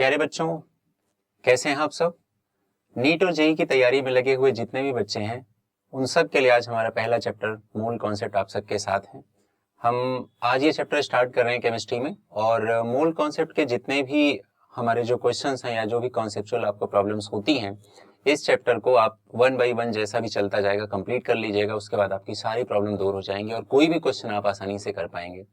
प्यारे बच्चों, कैसे हैं आप सब। नीट और जेई की तैयारी में लगे हुए जितने भी बच्चे हैं उन सब के लिए आज हमारा पहला चैप्टर मूल कॉन्सेप्ट आप सबके साथ है। हम आज ये चैप्टर स्टार्ट कर रहे हैं केमिस्ट्री में, और मूल कॉन्सेप्ट के जितने भी हमारे जो क्वेश्चंस हैं या जो भी कॉन्सेप्चुअल आपको प्रॉब्लम्स होती हैं, इस चैप्टर को आप 1 बाई 1 जैसा भी चलता जाएगा कंप्लीट कर लीजिएगा। उसके बाद आपकी सारी प्रॉब्लम दूर हो जाएंगी और कोई भी क्वेश्चन आप आसानी से कर पाएंगे।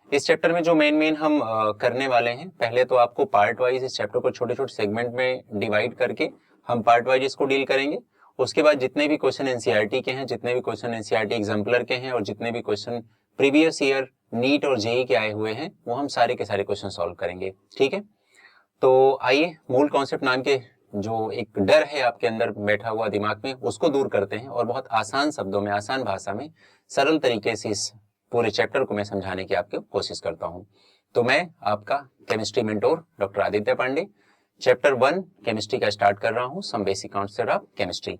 इस चैप्टर में जो मेन हम करने वाले हैं, पहले तो आपको पार्ट वाइज इस चैप्टर को छोटे छोटे सेगमेंट में डिवाइड करके हम पार्ट वाइज इसको डील करेंगे। उसके बाद जितने भी क्वेश्चन एनसीईआरटी के हैं, जितने भी क्वेश्चन एनसीईआरटी एग्जाम्पलर के हैं और जितने भी क्वेश्चन प्रीवियस ईयर नीट और जेई के आए हुए हैं, वो हम सारे के सारे क्वेश्चन सॉल्व करेंगे। ठीक है, तो आइए मूल कॉन्सेप्ट नाम के जो एक डर है आपके अंदर बैठा हुआ दिमाग में, उसको दूर करते हैं और बहुत आसान शब्दों में, आसान भाषा में, सरल तरीके से इस पूरे चैप्टर को मैं समझाने की आपकी कोशिश करता हूं। तो मैं आपका chemistry mentor doctor Aditya Pandey chapter 1 chemistry का स्टार्ट कर रहा हूं, some basic concept of chemistry.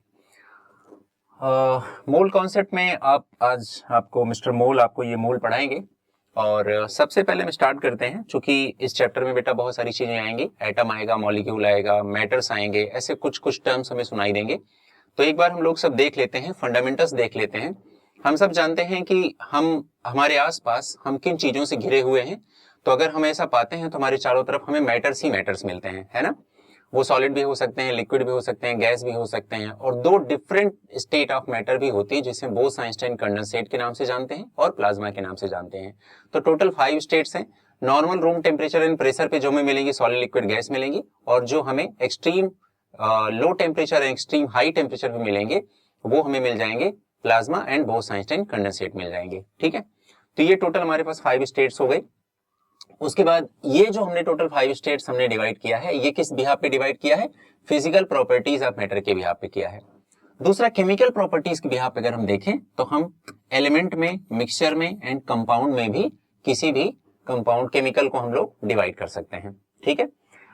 मूल कॉन्सेप्ट में आज आपको मिस्टर मोल आपको ये मूल पढ़ाएंगे। और सबसे पहले हम स्टार्ट करते हैं, चूंकि इस चैप्टर में बेटा बहुत सारी चीजें आएंगी, एटम आएगा, मॉलिक्यूल आएगा, मैटर्स आएंगे, ऐसे कुछ कुछ टर्म्स हमें सुनाई देंगे। तो एक बार हम लोग सब देख लेते हैं, फंडामेंटल्स देख लेते हैं। हम सब जानते हैं कि हमारे आसपास हम किन चीजों से घिरे हुए हैं। तो अगर हम ऐसा पाते हैं तो हमारे चारों तरफ हमें मैटर्स ही मैटर्स मिलते हैं, है ना। वो सॉलिड भी हो सकते हैं, लिक्विड भी हो सकते हैं, गैस भी हो सकते हैं, और दो डिफरेंट स्टेट ऑफ मैटर भी होती है जिसे बोस-आइंस्टाइन कंडेंसेट के नाम से जानते हैं और प्लाज्मा के नाम से जानते हैं। तो टोटल 5 स्टेट्स हैं। Normal room temperature and pressure पे जो हमें मिलेंगी सॉलिड, लिक्विड, गैस मिलेंगी, और जो हमें extreme low temperature and extreme high temperature पे मिलेंगे वो हमें मिल जाएंगे प्लाज्मा एंड बोस-आइंस्टाइन कंडेंसेट मिल जाएंगे। ठीक है, तो ये टोटल हमारे पास 5 स्टेट्स हो गए। उसके बाद ये जो हमने टोटल 5 स्टेट्स हमने डिवाइड किया है, ये किस बिहाफ पे डिवाइड किया है? फिजिकल प्रॉपर्टीज ऑफ मैटर के बिहाफ पे किया है। दूसरा, केमिकल प्रॉपर्टीज के बिहाफ पे अगर हम देखें तो हम एलिमेंट में, मिक्सचर में एंड कंपाउंड में भी किसी भी कंपाउंड केमिकल को हम लोग डिवाइड कर सकते हैं। ठीक है,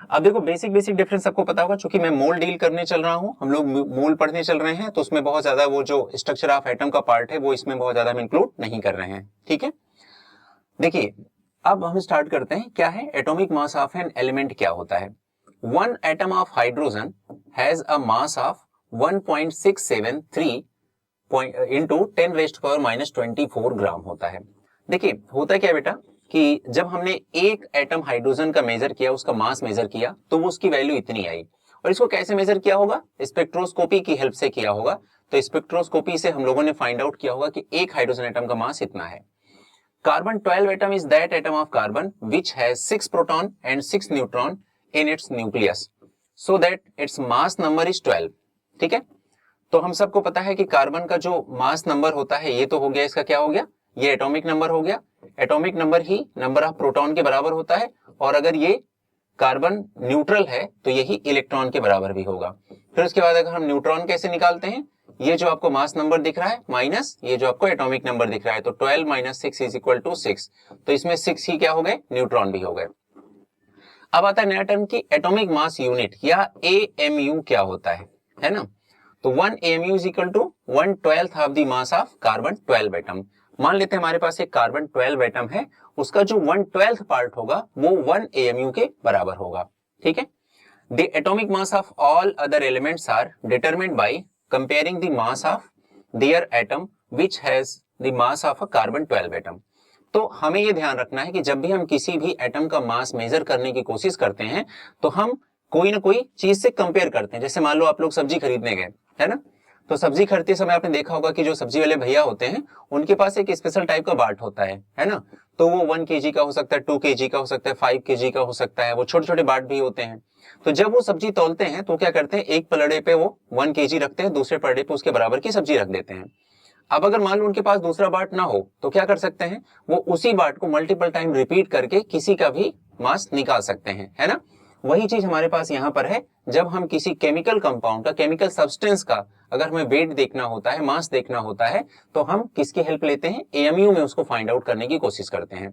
अब देखो बेसिक डिफरेंस सबको पता होगा, चूंकि मैं मोल डील करने चल रहा हूं, हम लोग मोल पढ़ने चल रहे हैं, तो उसमें बहुत ज्यादा वो जो स्ट्रक्चर ऑफ एटम का पार्ट है वो इसमें बहुत ज्यादा हम इंक्लूड नहीं कर रहे हैं। ठीक है, देखिए अब हम स्टार्ट करते हैं। क्या है atomic mass of an element? क्या होता है? One atom of hydrogen has a mass of 1.673 into 10⁻⁻24 ग्राम होता है। देखिए होता क्या बेटा कि जब हमने एक एटम हाइड्रोजन का मेजर किया, उसका मास मेजर किया, तो वो उसकी वैल्यू इतनी आई। और इसको कैसे मेजर किया होगा? स्पेक्ट्रोस्कोपी की हेल्प से किया होगा। तो स्पेक्ट्रोस्कोपी से हम लोगों ने फाइंड आउट किया होगा कि एक हाइड्रोजन एटम का मास इतना है। Carbon 12 atom is that atom of carbon which has 6 proton and 6 neutron in its nucleus, so that its mass number is 12। ठीक है, तो हम सबको पता है कि कार्बन का जो मास नंबर होता है, ये तो हो गया, इसका क्या हो गया? ये एटॉमिक नंबर हो गया। Atomic number he number of proton के बराबर होता है, और अगर ये कार्बन न्यूट्रल है तो यही इलेक्ट्रॉन के बराबर भी होगा। फिर उसके बाद अगर हम न्यूट्रॉन कैसे निकालते हैं? ये जो आपको मास नंबर दिख रहा है माइनस ये जो आपको एटॉमिक नंबर दिख रहा है, तो 12 माइनस 6 इज इक्वल टू 6। तो इसमें 6 ही क्या हो गए? न्यूट्रॉन भी हो गए। अब आता है नया टर्म की एटॉमिक मास यूनिट या एएमयू क्या होता है ना। तो 1 AMU is equal to 1/12 of the mass of carbon 12 atom. मान लेते हैं हमारे पास एक कार्बन 12 एटम है, उसका जो 1/12 पार्ट होगा वो 1 AMU के बराबर होगा। ठीक है, the atomic mass of all other elements are determined by comparing the mass of their atom which has the mass of a carbon 12 atom। तो हमें ये ध्यान रखना है कि जब भी हम किसी भी एटम का मास मेजर करने की कोशिश करते हैं तो हम कोई ना कोई चीज से कंपेयर करते हैं। जैसे मान लो आप लोग सब्जी खरीदने गए, है ना, तो सब्जी खरीदते समय आपने देखा होगा कि जो सब्जी वाले भैया होते हैं उनके पास एक स्पेशल टाइप का बाट होता है ना। तो वो 1 kg का हो सकता है, 2 kg का हो सकता है, 5 kg का हो सकता है, वो छोटे छोटे बाट भी होते हैं। तो जब वो सब्जी तौलते हैं तो क्या करते हैं, एक पलड़े पे वो 1 kg रखते हैं, दूसरे पलड़े पे उसके बराबर की सब्जी रख देते हैं। अब अगर मान लो उनके पास दूसरा बाट ना हो तो क्या कर सकते हैं, वो उसी बाट को मल्टीपल टाइम रिपीट करके किसी का भी मास निकाल सकते हैं, है ना। वही चीज हमारे पास यहाँ पर है। जब हम किसी केमिकल कंपाउंड का, केमिकल सब्सटेंस का अगर हमें वेट देखना होता है, मास देखना होता है, तो हम किसकी हेल्प लेते हैं? एएमयू में उसको फाइंड आउट करने की कोशिश करते हैं।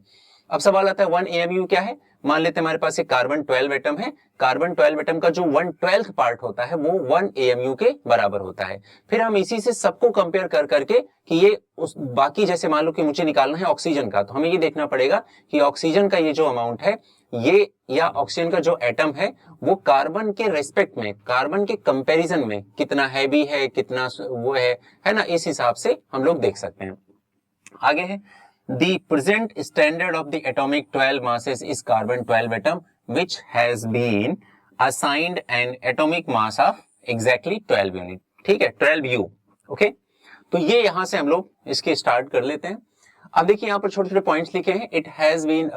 अब सवाल आता है 1 AMU क्या है। मान लेते हैं हमारे पास एक कार्बन 12 एटम है, कार्बन 12 एटम का जो 1/12 पार्ट होता है वो 1 AMU के बराबर होता है। फिर हम इसी से सबको कंपेयर कर करके कि ये उस बाकी, जैसे मान लो कि मुझे निकालना है ऑक्सीजन का, तो हमें ये देखना पड़ेगा कि ऑक्सीजन का ये जो अमाउंट है ये, या ऑक्सीजन का जो एटम है वो कार्बन के रेस्पेक्ट में, कार्बन के कंपैरिजन में कितना हैवी है, कितना वो है ना, इस हिसाब से हम लोग देख सकते हैं। आगे है the present standard of the atomic 12 masses is carbon 12 atom which has been assigned an atomic mass of exactly 12 unit। ठीक है, 12U। ओके, तो ये यहां से हम लोग इसके स्टार्ट कर लेते हैं। अब देखिए यहाँ पर छोटे छोटे पॉइंट्स लिखे हैं। It has been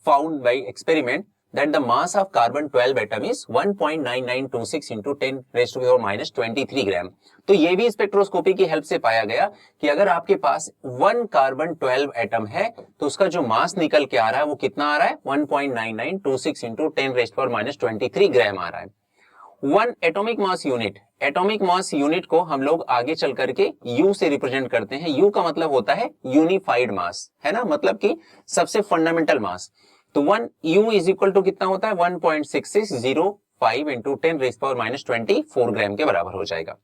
found by experiment that the mass of carbon 12 atom is 1.9926 into 10 raised to the power minus 23 ग्राम। तो ये भी स्पेक्ट्रोस्कोपी की हेल्प से पाया गया कि अगर आपके पास 1 कार्बन 12 एटम है तो उसका जो मास निकल के आ रहा है वो कितना आ रहा है, 1.9926 into 10 raised to the power minus 23 ग्राम आ रहा है। 1 atomic mass unit, atomic mass unit को हम लोग आगे चल करके U से रिप्रेजेंट करते हैं। U का मतलब होता है यूनिफाइड मास, है ना, मतलब कि सबसे फंडामेंटल मास। तो 1 U इज इक्वल टू कितना होता है, 1.6605 इंटू 10 रेज़ पावर माइनस 24 ग्राम के बराबर हो जाएगा।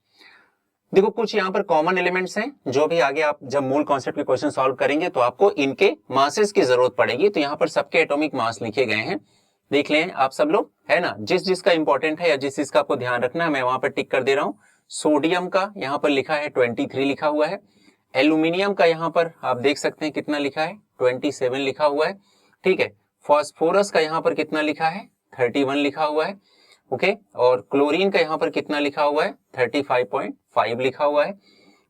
देखो कुछ यहाँ पर कॉमन एलिमेंट्स हैं जो भी आगे आप जब मूल कॉन्सेप्ट के क्वेश्चन सॉल्व करेंगे तो आपको इनके मासेस की जरूरत पड़ेगी। तो यहाँ पर सबके एटॉमिक मास लिखे गए हैं, देख लें आप सब लोग, है ना। जिस जिसका इंपॉर्टेंट है या जिस जिसका आपको ध्यान रखना है मैं वहां पर टिक कर दे रहा हूँ। सोडियम का यहाँ पर लिखा है 23 लिखा हुआ है। एल्यूमिनियम का यहाँ पर आप देख सकते हैं कितना लिखा है, 27 लिखा हुआ है। ठीक है, फास्फोरस का यहाँ पर कितना लिखा है, 31 लिखा हुआ है। ओके, और क्लोरीन का यहाँ पर कितना लिखा हुआ है, 35.5 लिखा हुआ है।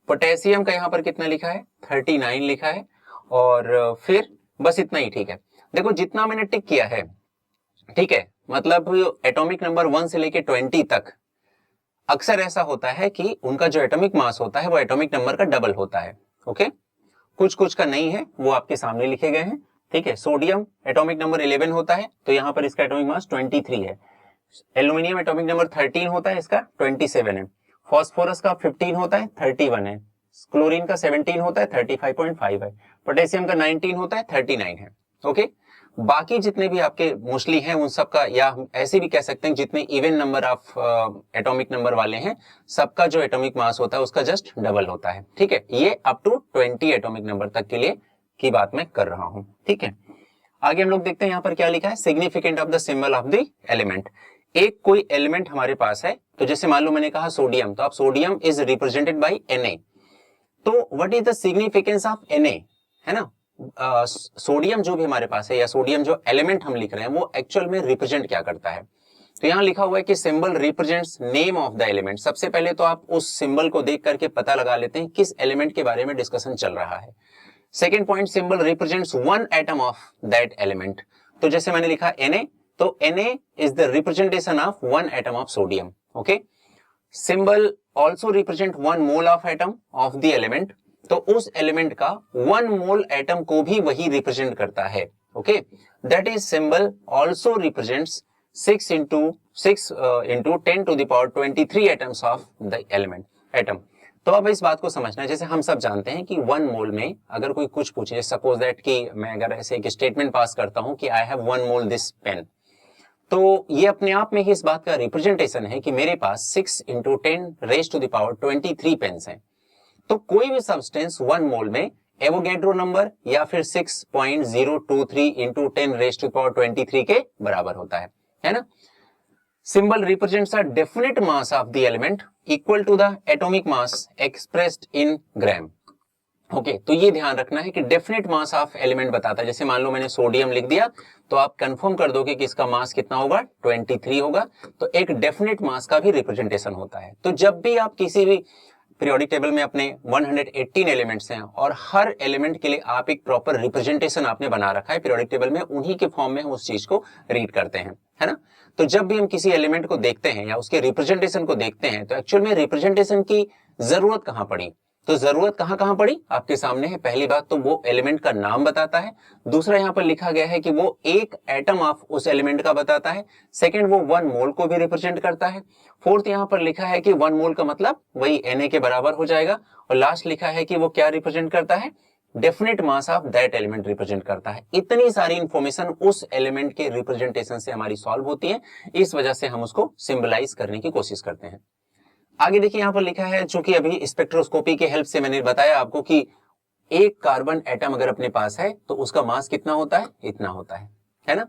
पोटेशियम का यहाँ पर कितना लिखा है, 39 लिखा है। और फिर बस इतना ही। ठीक है, देखो जितना मैंने टिक किया है, ठीक है, मतलब एटॉमिक नंबर 1 से लेके 20 तक अक्सर ऐसा होता है कि उनका जो एटॉमिक मास होता है वो एटॉमिक नंबर का डबल होता है। ओके, कुछ कुछ का नहीं है, वो आपके सामने लिखे गए हैं। ठीक है, सोडियम एटॉमिक नंबर 11 होता है तो यहाँ पर इसका एटॉमिक मास 23 है। एल्यूमिनियम एटॉमिक नंबर 13 होता है, इसका 27 है। फास्फोरस का 15 होता है, 31 है। क्लोरीन का 17 होता है, 35.5 है। पोटेशियम का 19 होता है, 39 है। ओके, बाकी जितने भी आपके मोस्टली हैं उन सब का, या हम ऐसे भी कह सकते हैं जितने even number of atomic number वाले हैं सबका जो एटॉमिक मास होता है उसका जस्ट डबल होता है। ठीक है, ये अप टू 20 एटॉमिक नंबर तक के लिए की बात मैं कर रहा हूं। ठीक है, आगे हम लोग देखते हैं यहाँ पर क्या लिखा है, significant of the symbol of the element. एक कोई एलिमेंट हमारे पास है, तो जैसे मान लो मैंने कहा सोडियम, तो आप sodium is represented by Na। तो what is the significance of Na, है ना। सोडियम जो भी हमारे पास है या सोडियम जो एलिमेंट हम लिख रहे हैं वो एक्चुअल में रिप्रेजेंट क्या करता है। तो यहाँ लिखा हुआ है कि symbol represents name of the element. सबसे पहले तो आप उस सिंबल को देख करके पता लगा लेते हैं किस एलिमेंट के बारे में डिस्कशन चल रहा है। Second point, symbol represents one atom of that element. तो जैसे मैंने लिखा Na, तो Na is the representation of one atom of sodium. Okay, symbol also represent one mole of atom of the element. तो उस एलिमेंट का one mole atom को भी वही रिप्रेजेंट करता है। Okay, that is symbol also represents 6 into 10 to the power 23 atoms of the element atom. तो अब इस बात को समझना है, जैसे हम सब जानते हैं कि वन मोल में अगर कोई कुछ पूछे, सपोज दैट कि मैं अगर ऐसे एक स्टेटमेंट पास करता हूं कि I have one mole this pen, तो ये अपने आप में ही इस बात का रिप्रेजेंटेशन है कि मेरे पास 6 into 10 raised to the power 23 pens हैं। तो कोई भी सब्सटेंस वन मोल में एवोगैड्रो नंबर या फिर 6.023 into 10 raised to the power 23 के बराबर होता है ना। Symbol represents a definite mass of the element equal to the atomic mass expressed in gram। Okay, तो ये ध्यान रखना है कि डेफिनेट मास ऑफ एलिमेंट बताता है। जैसे मान लो मैंने सोडियम लिख दिया तो आप कंफर्म कर दोगे कि इसका मास कितना होगा, 23 होगा। तो एक डेफिनेट मास का भी रिप्रेजेंटेशन होता है। तो जब भी आप किसी भी पीरियोडिक टेबल में अपने 118 एलिमेंट्स हैं और हर एलिमेंट के लिए आप एक प्रॉपर रिप्रेजेंटेशन आपने बना रखा है पीरियोडिक टेबल में, उन्हीं के फॉर्म में हम उस चीज को रीड करते हैं, है ना। तो जब भी हम किसी एलिमेंट को देखते हैं या उसके रिप्रेजेंटेशन को देखते हैं तो एक्चुअल में रिप्रेजेंटेशन की जरूरत कहां पड़ी, तो जरूरत कहां कहां पड़ी आपके सामने है। पहली बात तो वो एलिमेंट का नाम बताता है। दूसरा यहाँ पर लिखा गया है कि वो एक एटम ऑफ उस एलिमेंट का बताता है। सेकंड, वो वन मोल को भी रिप्रेजेंट करता है। फोर्थ, यहाँ पर लिखा है कि वन मोल का मतलब वही Na के बराबर हो जाएगा। और लास्ट लिखा है कि वो क्या रिप्रेजेंट करता है, definite mass of that element represent करता है। इतनी सारी इंफॉर्मेशन उस एलिमेंट के रिप्रेजेंटेशन से हमारी सॉल्व होती है, इस वजह से हम उसको सिंबलाइज करने की कोशिश करते हैं। आगे देखिए यहां पर लिखा है, चूंकि अभी स्पेक्ट्रोस्कोपी के हेल्प से मैंने बताया आपको कि एक कार्बन एटम अगर अपने पास है तो उसका मास कितना होता है, इतना होता है ना।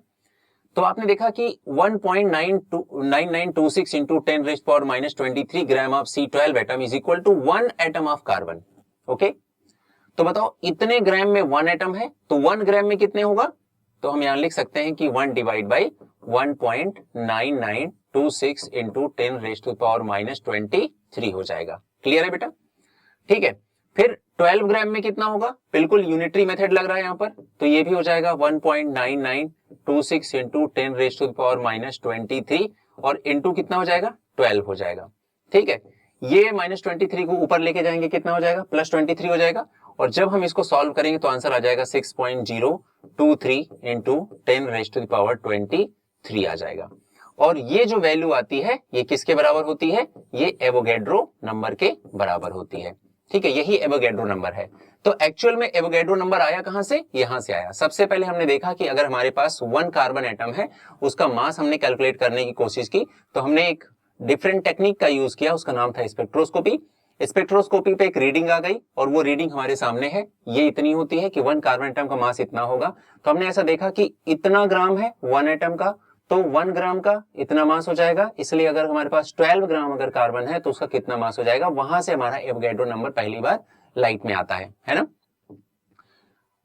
तो आपने देखा कि 1.9926 into 10⁻⁻23 gram of C12 atom is equal to 1 atom of carbon. Okay, तो बताओ इतने ग्राम में 1 एटम है तो 1 ग्राम में कितने होगा, तो हम यहां लिख सकते हैं कि 1 डिवाइड बाई 1.9926 इंटू 10⁻⁻23 हो जाएगा। क्लियर है बेटा? ठीक है, फिर 12 ग्राम में कितना होगा, बिल्कुल यूनिटरी मेथड लग रहा है यहां पर, तो ये भी हो जाएगा 1.9926 इंटू 10⁻⁻23 और इंटू कितना हो जाएगा, 12 हो जाएगा। ठीक है, ये -23 को ऊपर लेके जाएंगे, कितना हो जाएगा, +23 हो जाएगा। और जब हम इसको सॉल्व करेंगे तो आंसर आ जाएगा 6.023 इंटू 10⁻23 आ जाएगा। और ये जो वैल्यू आती है ये किसके बराबर होती है, ये एवोगैड्रो नंबर के बराबर होती है। ठीक है, यही एवोगैड्रो नंबर है। तो एक्चुअल में एवोगैड्रो नंबर आया कहां से, यहां से आया। सबसे पहले हमने देखा कि अगर हमारे पास 1 कार्बन एटम है, उसका मास हमने कैलकुलेट करने की कोशिश की, तो हमने एक डिफरेंट टेक्निक का यूज किया, उसका नाम था स्पेक्ट्रोस्कोपी। स्पेक्ट्रोस्कोपी पे एक रीडिंग आ गई और वो रीडिंग हमारे सामने है, ये इतनी होती है कि 1 कार्बन एटम का मास इतना होगा। तो हमने ऐसा देखा कि इतना ग्राम है 1 एटम का, तो 1 ग्राम का इतना मास हो जाएगा, इसलिए अगर हमारे पास 12 ग्राम अगर कार्बन है तो उसका कितना मास हो जाएगा, वहां से हमारा एवोगैड्रो नंबर पहली बार लाइट में आता है ना।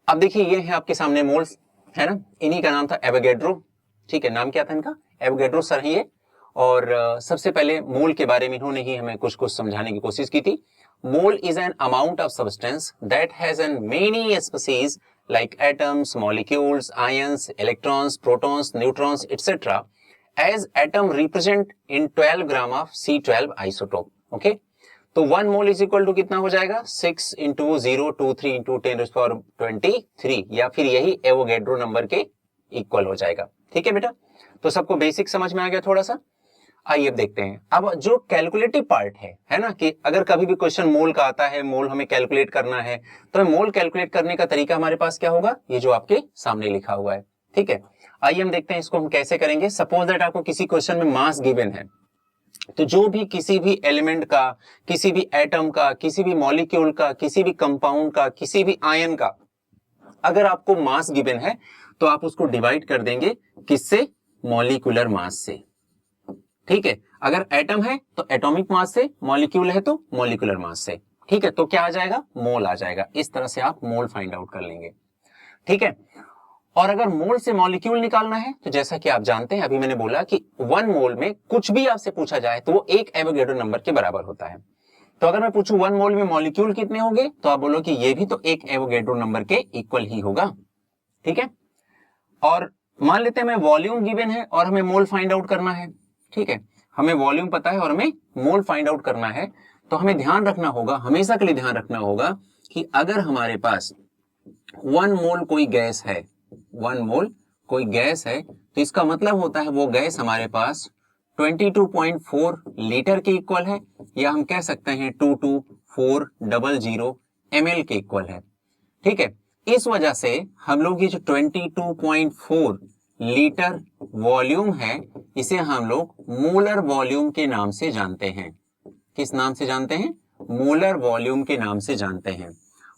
अब देखिए ये है आपके सामने मोल्स, है ना, इन्हीं का नाम था एवोगैड्रो। ठीक है, नाम क्या था इनका, एवोगैड्रो सर ही है। और सबसे पहले मोल के बारे में इन्होंने ही हमें कुछ समझाने की कोशिश की थी। Mole is an amount of substance that has an many species like atoms, molecules, ions, electrons, protons, neutrons, etc. as atom represent in 12 gram of C12 isotope. Okay? तो 1 मोल इज इक्वल टू कितना हो जाएगा, 6 into 023 into 10⁻23 या फिर यही Avogadro number के equal हो जाएगा। ठीक है बेटा, तो सबको बेसिक समझ में आ गया थोड़ा सा। आइए अब देखते हैं अब जो कैलकुलेटिव पार्ट है ना, कि अगर कभी भी क्वेश्चन मोल का आता है, मोल हमें कैलकुलेट करना है, तो मोल कैलकुलेट करने का तरीका हमारे पास क्या होगा, ये जो आपके सामने लिखा हुआ है। ठीक है, आइए हम देखते हैं इसको हम कैसे करेंगे। सपोज दैट आपको किसी क्वेश्चन में मास गिवन है, तो जो भी किसी भी एलिमेंट का, किसी भी एटम का, किसी भी मॉलिक्यूल का, किसी भी कंपाउंड का, किसी भी आयन का अगर आपको मास गिवन है तो आप उसको डिवाइड कर देंगे किससे, मॉलिक्यूलर मास से। ठीक है, अगर एटम है तो एटॉमिक मास से, मॉलिक्यूल है तो मॉलिक्यूलर मास से। ठीक है, तो क्या आ जाएगा, मोल आ जाएगा। इस तरह से आप मोल फाइंड आउट कर लेंगे। ठीक है, और अगर मोल से मॉलिक्यूल निकालना है तो जैसा कि आप जानते हैं, अभी मैंने बोला कि 1 मोल में कुछ भी आपसे पूछा जाए तो वो 1 एवोगैड्रो नंबर के बराबर होता है। तो अगर मैं पूछूं 1 मोल में मॉलिक्यूल कितने होंगे, तो आप बोलो कि ये भी तो 1 एवोगैड्रो नंबर के इक्वल ही होगा। ठीक है, और मान लेते हैं मैं वॉल्यूम गिवन है और हमें मोल फाइंड आउट करना है। ठीक है, हमें वॉल्यूम पता है और हमें मोल फाइंड आउट करना है, तो हमें ध्यान रखना होगा, हमेशा के लिए ध्यान रखना होगा कि अगर हमारे पास 1 मोल कोई गैस है, 1 मोल कोई गैस है, तो इसका मतलब होता है वो गैस हमारे पास 22.4 लीटर के इक्वल है, या हम कह सकते हैं 22400 ml के इक्वल है। ठीक है, इस वजह से हम लोग ये जो 22.4 लीटर वॉल्यूम है, इसे हम लोग मोलर वॉल्यूम के नाम से जानते हैं। किस नाम से जानते हैं, मोलर वॉल्यूम के नाम से जानते हैं।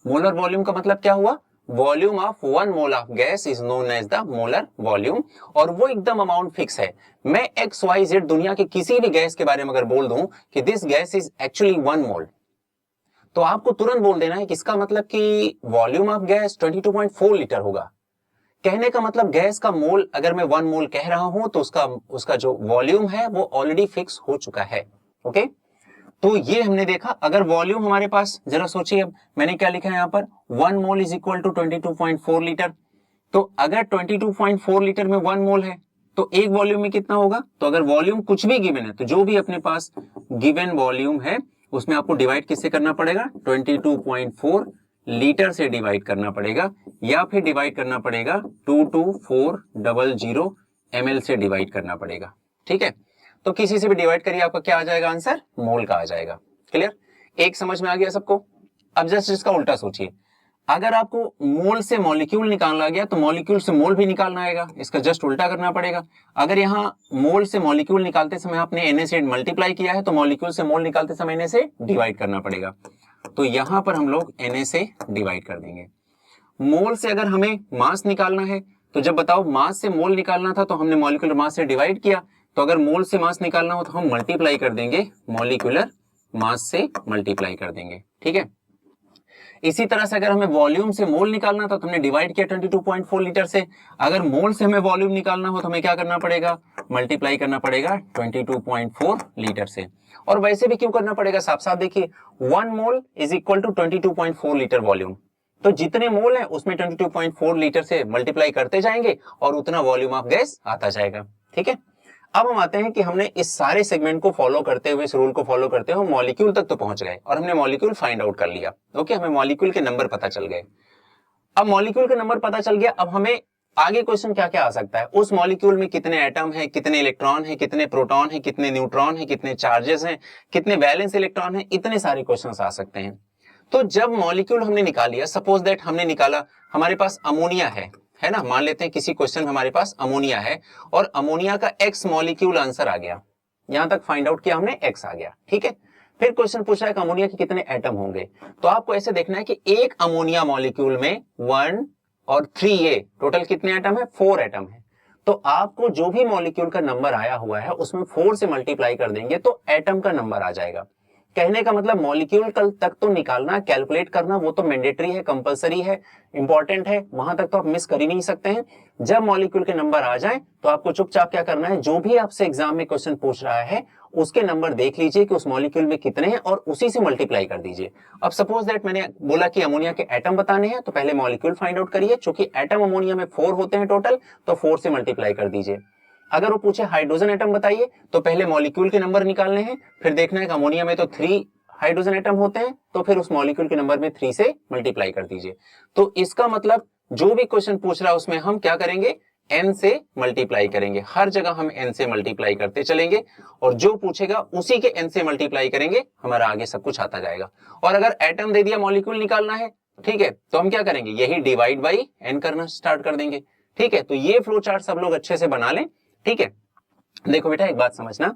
मोलर वॉल्यूम का मतलब क्या हुआ, volume of 1 mole of gas is known as the molar volume, और वो एकदम अमाउंट फिक्स है। मैं XYZ दुनिया के किसी भी गैस के बारे में अगर बोल दूं कि दिस गैस इज एक्चुअली 1 मोल, तो आपको तुरंत बोल देना है कि इसका मतलब कि वॉल्यूम ऑफ गैस 22.4 लीटर होगा। कहने का मतलब गैस का मोल अगर मैं 1 मोल कह रहा हूं तो उसका जो वॉल्यूम है वो ऑलरेडी फिक्स हो चुका है। ओके, तो ये हमने देखा। अगर वॉल्यूम हमारे पास, जरा सोचिए, अब मैंने क्या लिखा है यहाँ पर, 1 mole is equal to 22.4 litre. तो अगर 22.4 लीटर में 1 मोल है तो एक वॉल्यूम में कितना होगा, तो अगर वॉल्यूम कुछ भी गिवन है तो जो भी अपने पास गिवन वॉल्यूम है उसमें आपको डिवाइड किससे करना पड़ेगा, 22.4 लीटर से डिवाइड करना पड़ेगा, या फिर डिवाइड करना पड़ेगा 22400 ml से डिवाइड करना पड़ेगा। ठीक है, तो किसी से भी डिवाइड करिए, आपका क्या आ जाएगा आंसर, मोल का आ जाएगा। क्लियर, एक समझ में आ गया सबको। अब जस्ट इसका उल्टा सोचिए, अगर आपको मोल से मॉलिक्यूल निकालना गया तो मॉलिक्यूल से मोल भी निकालना आएगा, इसका जस्ट उल्टा करना पड़ेगा। अगर यहाँ मोल से मॉलिक्यूल निकालते समय आपने Na से मल्टीप्लाई किया है तो मॉलिक्यूल से मोल निकालते समय Na से डिवाइड करना पड़ेगा। तो यहां पर हम लोग Na से डिवाइड कर देंगे। मोल से अगर हमें मास निकालना है तो जब बताओ मास से मोल निकालना था तो हमने मॉलिक्यूलर मास से डिवाइड किया, तो अगर मोल से मास निकालना हो तो हम मल्टीप्लाई कर देंगे, मॉलिक्यूलर मास से मल्टीप्लाई कर देंगे, ठीक है। इसी तरह से अगर हमें वॉल्यूम से मोल निकालना था तो हमने डिवाइड किया 22.4 लीटर से। अगर मोल से हमें वॉल्यूम निकालना हो तो हमें क्या करना पड़ेगा, मल्टीप्लाई करना पड़ेगा 22.4 लीटर से। और वैसे भी क्यों करना पड़ेगा, साफ साफ देखिए, 1 mole is equal to 22.4 litre volume. तो जितने मोल है उसमें 22.4 लीटर से मल्टीप्लाई करते जाएंगे और उतना वॉल्यूम ऑफ गैस आता जाएगा, ठीक है। अब हम आते हैं कि हमने इस सारे सेगमेंट को फॉलो करते हुए, इस रूल को फॉलो करते हुए मॉलिक्यूल तक तो पहुंच गए और हमने मॉलिक्यूल फाइंड आउट कर लिया। ओके, हमें मॉलिक्यूल के नंबर पता चल गए। अब मॉलिक्यूल के नंबर पता चल गया, अब हमें आगे क्वेश्चन क्या क्या आ सकता है, उस मॉलिक्यूल में कितने एटम है, कितने इलेक्ट्रॉन है, कितने प्रोटॉन है, कितने न्यूट्रॉन है, कितने चार्जेस हैं, कितने वैलेंस इलेक्ट्रॉन है, इतने सारे क्वेश्चन आ सकते हैं। तो जब मॉलिक्यूल हमने निकाल लिया, सपोज दैट हमने निकाला, हमारे पास अमोनिया है ना, मान लेते हैं किसी क्वेश्चन में हमारे पास अमोनिया है और अमोनिया का एक्स मॉलिक्यूल आंसर आ गया, यहां तक फाइंड आउट किया हमने, एक्स आ गया, ठीक है। फिर क्वेश्चन पूछ रहा है कि अमोनिया के कितने एटम होंगे, तो आपको ऐसे देखना है कि एक अमोनिया मॉलिक्यूल में 1 और 3a टोटल कितने एटम है, 4 एटम है। तो आपको जो भी मॉलिक्यूल का नंबर आया हुआ है उसमें 4 से मल्टीप्लाई कर देंगे तो एटम का नंबर आ जाएगा। कहने का मतलब मॉलिक्यूल कल तक तो निकालना, कैलकुलेट करना वो तो मैंडेटरी है, कंपलसरी है, इंपॉर्टेंट है, वहां तक तो आप मिस कर ही नहीं सकते हैं। जब मॉलिक्यूल के नंबर आ जाए तो आपको चुपचाप क्या करना है, जो भी आपसे एग्जाम में क्वेश्चन पूछ रहा है उसके नंबर देख लीजिए कि उस मॉलिक्यूल में कितने हैं और उसी से मल्टीप्लाई कर दीजिए। अब सपोज दैट मैंने बोला कि अमोनिया के एटम बताने हैं तो पहले मॉलिक्यूल फाइंड आउट करिए, चूंकि एटम अमोनिया में 4 होते हैं टोटल, तो 4 से मल्टीप्लाई कर दीजिए। अगर वो पूछे हाइड्रोजन एटम बताइए तो पहले मॉलिक्यूल के नंबर निकालने हैं, फिर देखना है कि अमोनिया में तो 3 हाइड्रोजन एटम होते हैं, तो फिर उस मॉलिक्यूल के नंबर में 3 से मल्टीप्लाई कर दीजिए। तो इसका मतलब जो भी क्वेश्चन पूछ रहा है उसमें हम क्या करेंगे, n से मल्टीप्लाई करेंगे, हर जगह हम n से मल्टीप्लाई करते चलेंगे और जो पूछेगा उसी के n से मल्टीप्लाई करेंगे, हमारा आगे सब कुछ आता जाएगा। और अगर एटम दे दिया, मॉलिक्यूल निकालना है, ठीक है, तो हम क्या करेंगे, यही डिवाइड बाई n करना स्टार्ट कर देंगे, ठीक है। तो ये फ्लो चार्ट सब लोग अच्छे से बना लें, ठीक है। देखो बेटा, एक बात समझना,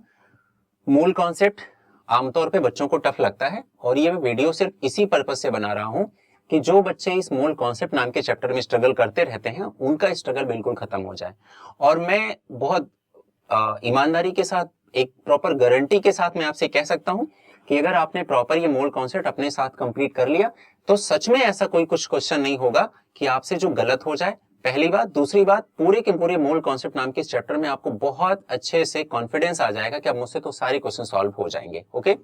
मूल कॉन्सेप्ट आमतौर पे बच्चों को टफ लगता है और ये मैं वीडियो सिर्फ इसी पर्पज से बना रहा हूं कि जो बच्चे इस मूल कॉन्सेप्ट नाम के चैप्टर में स्ट्रगल करते रहते हैं उनका स्ट्रगल बिल्कुल खत्म हो जाए। और मैं बहुत ईमानदारी के साथ, एक प्रॉपर गारंटी के साथ मैं आपसे कह सकता हूं कि अगर आपने प्रॉपर ये मूल कॉन्सेप्ट अपने साथ कंप्लीट कर लिया तो सच में ऐसा कोई कुछ क्वेश्चन नहीं होगा कि आपसे जो गलत हो जाए, पहली बात। दूसरी बात, पूरे के पूरे मूल कॉन्सेप्ट नाम के इस चैप्टर में आपको बहुत अच्छे से कॉन्फिडेंस आ जाएगा कि अब मुझसे तो सारे क्वेश्चन सॉल्व हो जाएंगे, ओके।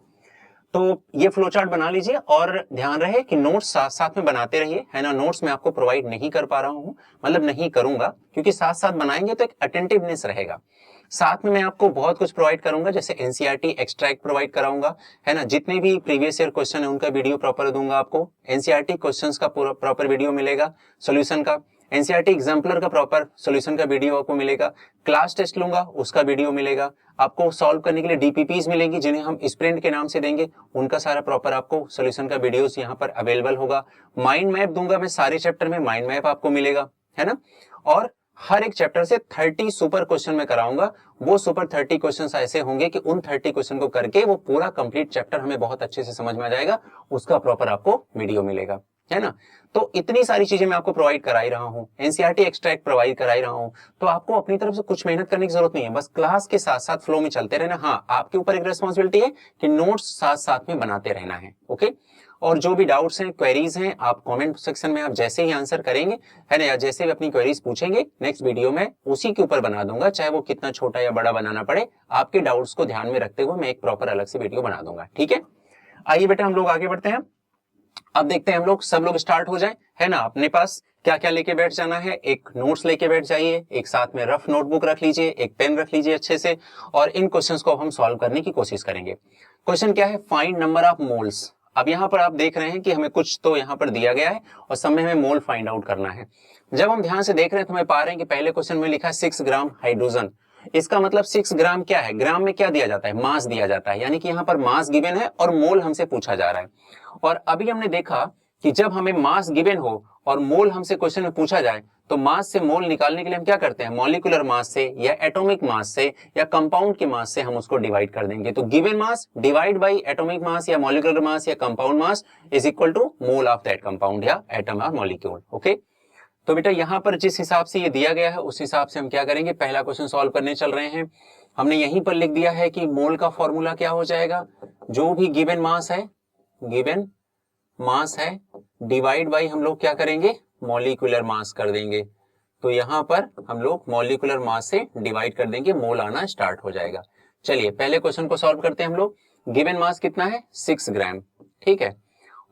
तो ये फ्लो चार्ट बना लीजिए और ध्यान रहे कि नोट्स साथ साथ में बनाते रहिए, है ना। नोट्स मैं आपको प्रोवाइड नहीं कर पा रहा हूं, मतलब नहीं करूंगा, क्योंकि साथ साथ बनाएंगे तो एक अटेंटिवनेस रहेगा। साथ में मैं आपको बहुत कुछ प्रोवाइड करूंगा, जैसे एनसीईआरटी एक्सट्रैक्ट प्रोवाइड कराऊंगा, है ना। जितने भी प्रीवियस ईयर क्वेश्चन है उनका वीडियो प्रॉपर दूंगा आपको, एनसीईआरटी क्वेश्चंस का पूरा प्रॉपर वीडियो मिलेगा, सॉल्यूशन का, एनसीईआरटी एग्जाम्पलर का प्रॉपर सॉल्यूशन का वीडियो आपको मिलेगा, क्लास टेस्ट लूंगा उसका वीडियो मिलेगा आपको, सॉल्व करने के लिए डीपीपीज मिलेंगी जिन्हें हम स्प्रिंट के नाम से देंगे, उनका सारा प्रॉपर आपको सॉल्यूशन का वीडियोस यहाँ पर अवेलेबल होगा। माइंड मैप दूंगा मैं सारे चैप्टर में, माइंड मैप आपको मिलेगा, है ना। और हर एक चैप्टर से 30 सुपर क्वेश्चन में कराऊंगा, वो सुपर 30 क्वेश्चंस ऐसे होंगे कि उन 30 क्वेश्चन को करके वो पूरा कंप्लीट चैप्टर हमें बहुत अच्छे से समझ में आ जाएगा, उसका प्रॉपर आपको वीडियो मिलेगा, है ना। तो इतनी सारी चीजें मैं आपको प्रोवाइड करा ही रहा हूं, एनसीईआरटी एक्सट्रैक्ट प्रोवाइड करा ही रहा हूं, तो आपको अपनी तरफ से कुछ मेहनत करने की जरूरत नहीं है, बस क्लास के साथ साथ फ्लो में चलते रहना। हाँ, आपके ऊपर एक रिस्पॉन्सिबिलिटी है कि नोट्स साथ साथ में बनाते रहना है, ओके। और जो भी डाउट्स हैं, क्वेरीज हैं, आप कमेंट सेक्शन में आप जैसे ही आंसर करेंगे, है ना, या जैसे भी अपनी क्वेरीज पूछेंगे, नेक्स्ट वीडियो में उसी के ऊपर बना दूंगा, चाहे वो कितना छोटा या बड़ा बनाना पड़े, आपके डाउट्स को ध्यान में रखते हुए मैं एक प्रॉपर अलग से वीडियो बना दूंगा, ठीक है। आइए बेटा, हम लोग आगे बढ़ते हैं। अब देखते हैं हम लोग, सब लोग स्टार्ट हो जाए, है ना। अपने पास क्या क्या लेके बैठ जाना है, एक नोट्स लेके बैठ जाइए, एक साथ में रफ नोटबुक रख लीजिए, एक पेन रख लीजिए अच्छे से, और इन क्वेश्चंस को हम सॉल्व करने की कोशिश करेंगे। क्वेश्चन क्या है, फाइंड नंबर ऑफ मोल्स। अब यहाँ पर आप देख रहे हैं कि हमें कुछ तो यहाँ पर दिया गया है और सब में हमें मोल फाइंड आउट करना है। जब हम ध्यान से देख रहे हैं तो हमें पा रहे हैं कि पहले क्वेश्चन में लिखा है 6 ग्राम हाइड्रोजन। इसका मतलब 6 ग्राम क्या है, ग्राम में क्या दिया जाता है, मास दिया जाता है, यानी कि यहाँ पर मास गिवन है और मोल हमसे पूछा जा रहा है। और अभी हमने देखा कि जब हमें मास गिवन हो और मोल हमसे क्वेश्चन में पूछा जाए तो मास से मोल निकालने के लिए हम क्या करते हैं, मॉलिक्यूलर मास से या एटॉमिक मास से या कंपाउंड के मास से हम उसको डिवाइड कर देंगे। तो given mass divide by atomic mass या मॉलिक्यूलर मास या compound mass is equal to mole of that compound या एटम और मॉलिक्यूल। ओके, तो बेटा यहाँ पर जिस हिसाब से ये दिया गया है उस हिसाब से हम क्या करेंगे, पहला क्वेश्चन सॉल्व करने चल रहे हैं। हमने यहीं पर लिख दिया है कि मोल का फॉर्मूला क्या हो जाएगा, जो भी गिवन मास है, गिवन मास है डिवाइड बाई हम लोग क्या करेंगे, मॉलिक्यूलर मास कर देंगे। तो यहां पर हम लोग मॉलिक्यूलर मास से डिवाइड कर देंगे, मोल आना स्टार्ट हो जाएगा। चलिए पहले क्वेश्चन को सॉल्व करते हैं हम लोग। गिवन मास कितना है 6 ग्राम, ठीक है,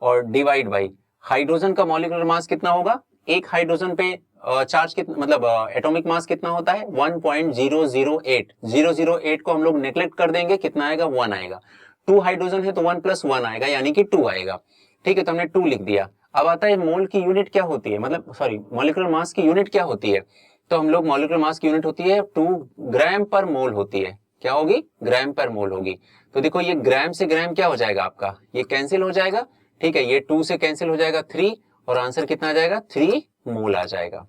और डिवाइड बाई हाइड्रोजन का मॉलिक्यूलर मास कितना होगा, एक हाइड्रोजन पे चार्ज कितना मतलब एटॉमिक मास कितना होता है 1.008। 008 को हम लोग नेग्लेक्ट कर देंगे, कितना आएगा 1 आएगा। 2 हाइड्रोजन है तो 1 + 1 आएगा यानी कि 2 आएगा, ठीक है, तो हमने 2 लिख दिया। अब आता है मोल की यूनिट क्या होती है, मतलब सॉरी मॉलिक्यूलर मास की यूनिट क्या होती है, तो हम लोग मॉलिक्यूलर मास की यूनिट होती है 2 ग्राम पर मोल होती है। क्या होगी, ग्राम पर मोल होगी। तो देखो ये ग्राम से ग्राम क्या हो जाएगा आपका, ये कैंसिल हो जाएगा, ठीक है, ये 2 से कैंसिल हो जाएगा 3 और आंसर कितना आ जाएगा 3 मोल आ जाएगा,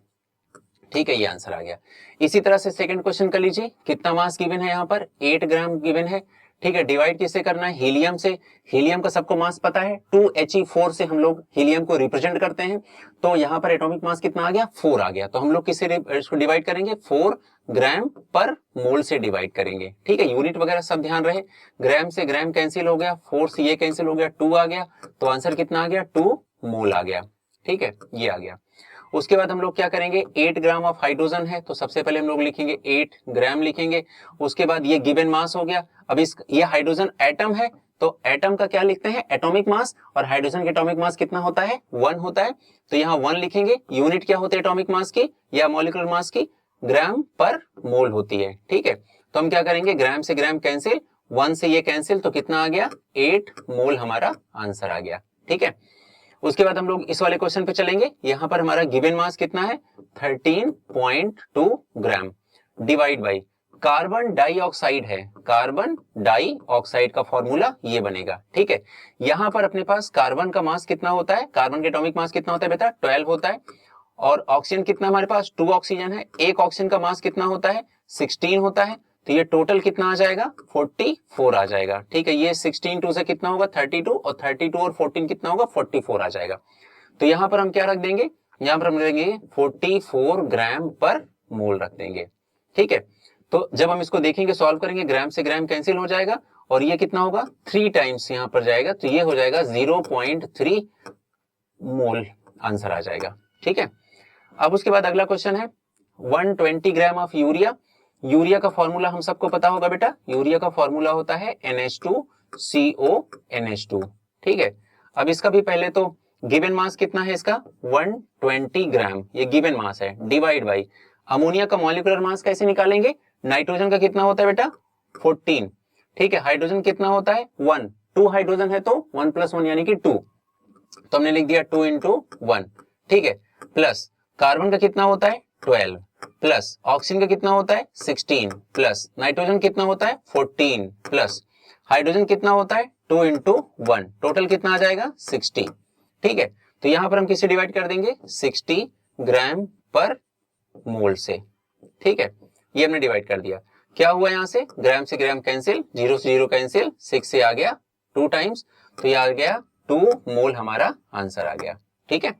ठीक है, ये आंसर आ गया। इसी तरह से सेकंड क्वेश्चन कर लीजिए, कितना मास गिवन है यहाँ पर 8 ग्राम गिवन है, ठीक है, डिवाइड किससे करना है, हीलियम से। हीलियम का सबको मास पता है 2He4 से हम लोग हीलियम को रिप्रेजेंट करते हैं। तो यहाँ पर एटॉमिक मास कितना आ गया 4 आ गया। तो हम लोग किससे इसको डिवाइड करेंगे, 4 ग्राम पर मोल से डिवाइड करेंगे, ठीक है, यूनिट वगैरह सब ध्यान रहे। ग्राम से ग्राम कैंसिल हो गया, 4 से ये कैंसिल हो गया, 2 आ गया, तो आंसर कितना आ गया 2 मोल आ गया, ठीक है, ये आ गया। उसके बाद हम लोग क्या करेंगे, 8 ग्राम ऑफ हाइड्रोजन है तो सबसे पहले हम लोग लिखेंगे 8 ग्राम लिखेंगे। उसके बाद ये गिवन मास हो गया। अब ये हाइड्रोजन एटम है तो एटम का क्या लिखते हैं एटॉमिक मास, और हाइड्रोजन के एटॉमिक मास कितना होता है 1 होता है, तो यहाँ 1 लिखेंगे। यूनिट क्या होती है एटॉमिक मास की या मॉलिक्यूलर मास की, ग्राम पर मोल होती है, ठीक है। तो हम क्या करेंगे, ग्राम से ग्राम कैंसिल, 1 से ये कैंसिल, तो कितना आ गया 8 मोल हमारा आंसर आ गया, ठीक है। उसके बाद हम लोग इस वाले क्वेश्चन पे चलेंगे। यहां पर हमारा गिवन मास कितना है 13.2 gram divide by carbon dioxide है, कार्बन डाइऑक्साइड का फॉर्मूला ये बनेगा, ठीक है। यहां पर अपने पास कार्बन का मास कितना होता है, कार्बन के एटॉमिक मास कितना होता है बेटा 12 होता है, और ऑक्सीजन कितना हमारे पास 2 ऑक्सीजन है, एक ऑक्सीजन का मास कितना होता है 16 होता है, तो ये टोटल कितना आ जाएगा 44 आ जाएगा, ठीक है। ये 16 2 से कितना होगा 32 और 32 और 14 कितना होगा 44 आ जाएगा। तो यहां पर हम क्या रख देंगे, यहां पर हम रखेंगे 44 ग्राम पर मोल रख देंगे, ठीक है। तो जब हम इसको देखेंगे सॉल्व करेंगे, ग्राम से ग्राम कैंसिल हो जाएगा और ये कितना होगा 3 टाइम्स यहां पर जाएगा, तो ये हो जाएगा 0.3 मोल आंसर आ जाएगा, ठीक है। अब उसके बाद अगला क्वेश्चन है 120 ग्राम ऑफ यूरिया। यूरिया का फॉर्मूला हम सबको पता होगा बेटा, यूरिया का फॉर्मूला होता है NH2CO NH2, ठीक है। अब इसका भी पहले तो गिवन मास कितना है इसका 120 ग्राम, ये गिवन मास है, डिवाइड बाई अमोनिया का मॉलिक्यूलर मास कैसे निकालेंगे, नाइट्रोजन का कितना होता है बेटा 14, ठीक है, हाइड्रोजन कितना होता है 1, 2 हाइड्रोजन है तो 1 + 1 यानी कि 2, तो हमने लिख दिया 2 × 1, ठीक है, प्लस कार्बन का कितना होता है 12 प्लस ऑक्सीजन का कितना होता है 16 प्लस नाइट्रोजन कितना होता है 14 प्लस हाइड्रोजन कितना होता है 2 × 1, टोटल कितना आ जाएगा 60, ठीक है। तो यहां पर हम किससे डिवाइड कर देंगे 60 ग्राम पर मोल से, ठीक है, ये हमने डिवाइड कर दिया। क्या हुआ यहां से ग्राम कैंसिल, 0 से 0 कैंसिल, 6 से आ गया 2 टाइम्स, तो ये आ गया 2 मोल हमारा आंसर आ गया, ठीक है।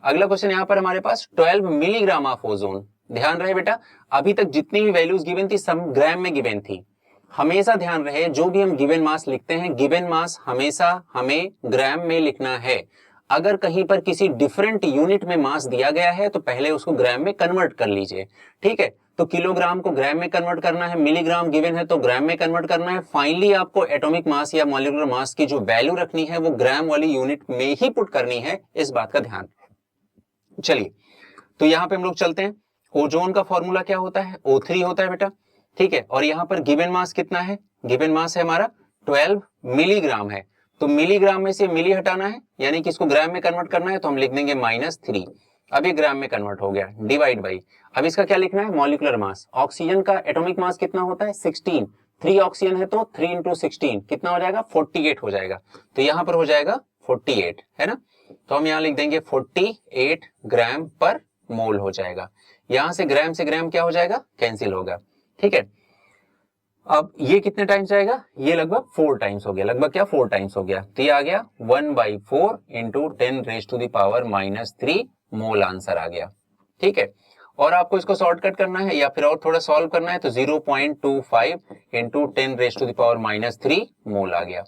अगला क्वेश्चन यहाँ पर हमारे पास 12 मिलीग्राम ऑफ ओजोन। ध्यान रहे बेटा, अभी तक जितनी भी वैल्यूज गिवन थी सब ग्राम में गिवन थी। हमेशा ध्यान रहे जो भी हम गिवन मास लिखते हैं, गिवन मास हमेशा हमें ग्राम में लिखना है। अगर कहीं पर किसी डिफरेंट यूनिट में मास दिया गया है तो पहले उसको ग्राम में कन्वर्ट कर लीजिए, ठीक है। तो किलोग्राम को ग्राम में कन्वर्ट करना है, मिलीग्राम गिवन है तो ग्राम में कन्वर्ट करना है। फाइनली आपको एटॉमिक मास या मॉलिक्यूलर मास की जो वैल्यू रखनी है वो ग्राम वाली यूनिट में ही पुट करनी है, इस बात का ध्यान। चलिए तो यहां पे हम लोग चलते हैं। ओजोन का फॉर्मूला क्या होता है O3 होता है बेटा, ठीक है, और यहां पर गिवन मास कितना है, गिवन मास है हमारा 12 मिलीग्राम है, तो मिलीग्राम में से मिली हटाना है यानी कि इसको ग्राम में कन्वर्ट करना है, तो हम लिख देंगे -3। अब ये ग्राम में कन्वर्ट हो गया, डिवाइड बाई अब इसका क्या लिखना है मॉलिक्यूलर मास। ऑक्सीजन का एटॉमिक मास कितना होता है 16, 3 ऑक्सीजन है तो 3 × 16 कितना हो जाएगा 48 हो जाएगा, तो यहां पर हो जाएगा 48 है ना। तो हम यहाँ लिख देंगे 48 ग्राम पर मोल हो जाएगा। यहां से ग्राम क्या हो जाएगा, कैंसिल होगा। ठीक है, अब ये कितने टाइम्स आएगा, ये लगभग 4 टाइम्स हो गया, लगभग क्या 4 टाइम्स हो गया। तो ये आ गया 1/4 इंटू 10⁻³ मोल आंसर आ गया। ठीक है, और आपको इसको शॉर्टकट करना है या फिर और थोड़ा सॉल्व करना है तो 0.25 इंटू 10⁻³ मोल आ गया।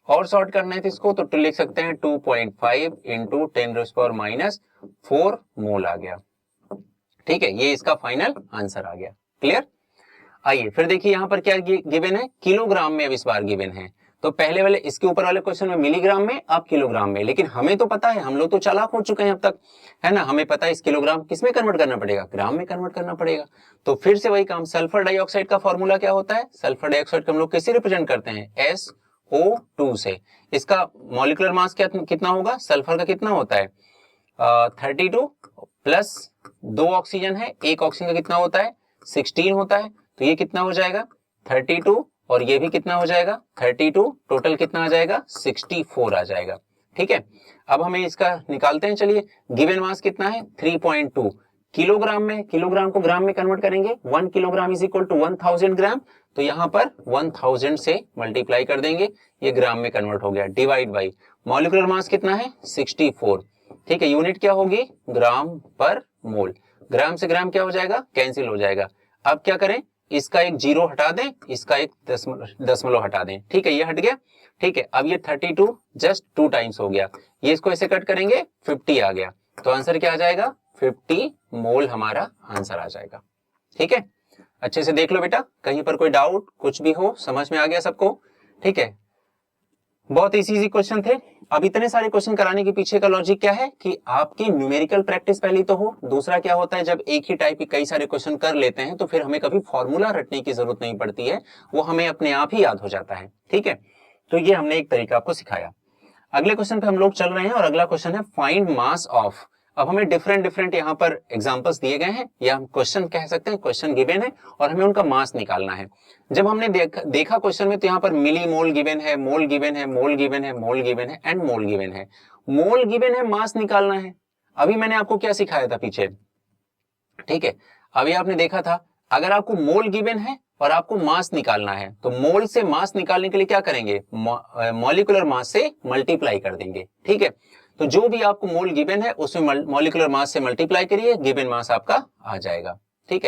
और सॉर्ट करना है तो इसको तो लिख सकते हैं 2.5 इंटू 10⁻⁴ मोल आ गया। ठीक है, ये इसका फाइनल आंसर आ गया। क्लियर। आइए फिर देखिए यहाँ पर क्या गिवन है, किलोग्राम में अब इस बार गिवन है। तो पहले वाले इसके ऊपर वाले क्वेश्चन में मिलीग्राम में, अब किलोग्राम में। लेकिन हमें तो पता है, हम लोग तो चालाक हो चुके हैं अब तक, है ना। हमें पता है इस किलोग्राम किस में कन्वर्ट करना पड़ेगा, ग्राम में कन्वर्ट करना पड़ेगा। तो फिर से वही काम, सल्फर डाइऑक्साइड का फॉर्मूला क्या होता है, सल्फर डाइऑक्साइड को हम लोग कैसे रिप्रेजेंट करते हैं, SO2 से। इसका मॉलिक्यूलर मास कितना होगा, सल्फर का कितना होता है 32 प्लस 2 ऑक्सीजन है, एक ऑक्सीजन का कितना होता है 16 होता है। तो ये कितना हो जाएगा 32 और ये भी कितना हो जाएगा 32, टोटल कितना आ जाएगा 64 आ जाएगा। ठीक है, अब हमें इसका निकालते हैं। चलिए, गिवन मास कितना है 3.2 किलोग्राम में, किलोग्राम को ग्राम में कन्वर्ट करेंगे, 1 किलोग्राम इज इक्वल टू 1000 ग्राम। तो यहां पर 1000 से मल्टीप्लाई कर देंगे, ये ग्राम में कन्वर्ट हो गया, डिवाइड बाई मॉलिक्यूलर मास कितना है 64। ठीक है, यूनिट क्या होगी ग्राम पर मोल। ग्राम से ग्राम क्या हो जाएगा, कैंसिल हो जाएगा। अब क्या करें, इसका एक 0 हटा दें, इसका एक दशमलव हटा दें। ठीक है, ये हट गया। ठीक है, अब ये 32 जस्ट 2 टाइम्स हो गया, ये इसको ऐसे कट करेंगे 50 आ गया। तो आंसर क्या आ जाएगा 50 मोल हमारा आंसर आ जाएगा। ठीक है, अच्छे से देख लो बेटा, कहीं पर कोई डाउट कुछ भी हो, समझ में आ गया सबको। ठीक है, बहुत इजी क्वेश्चन थे। अब इतने सारे क्वेश्चन कराने के पीछे का लॉजिक क्या है कि आपकी न्यूमेरिकल प्रैक्टिस पहली तो हो, दूसरा क्या होता है जब एक ही टाइप के कई सारे क्वेश्चन कर लेते हैं तो फिर हमें कभी फॉर्मूला रटने की जरूरत नहीं पड़ती है, वो हमें अपने आप ही याद हो जाता है। ठीक है, तो ये हमने एक तरीका आपको सिखाया। अगले क्वेश्चन पे हम लोग चल रहे हैं और अगला क्वेश्चन है फाइंड मास ऑफ। अब हमें डिफरेंट यहाँ पर एग्जांपल्स दिए गए हैं या हम क्वेश्चन कह सकते हैं, क्वेश्चन गिवन है और हमें उनका मास निकालना है। जब हमने देखा क्वेश्चन में तो यहाँ पर मिली मोल गिवन है, मोल गिवन है, मोल गिवन है, मोल गिवन है एंड मोल गिवन है। मोल गिवन है, मास निकालना है। अभी मैंने आपको क्या सिखाया था पीछे, ठीक है, अभी आपने देखा था अगर आपको मोल गिवन है और आपको मास निकालना है तो मोल से मास निकालने के लिए क्या करेंगे, मॉलिक्यूलर मास से मल्टीप्लाई कर देंगे। ठीक है, तो जो भी आपको मोल गिवन है उसमें मॉलिक्यूलर मास से मल्टीप्लाई करिए, गिवन मास आपका आ जाएगा।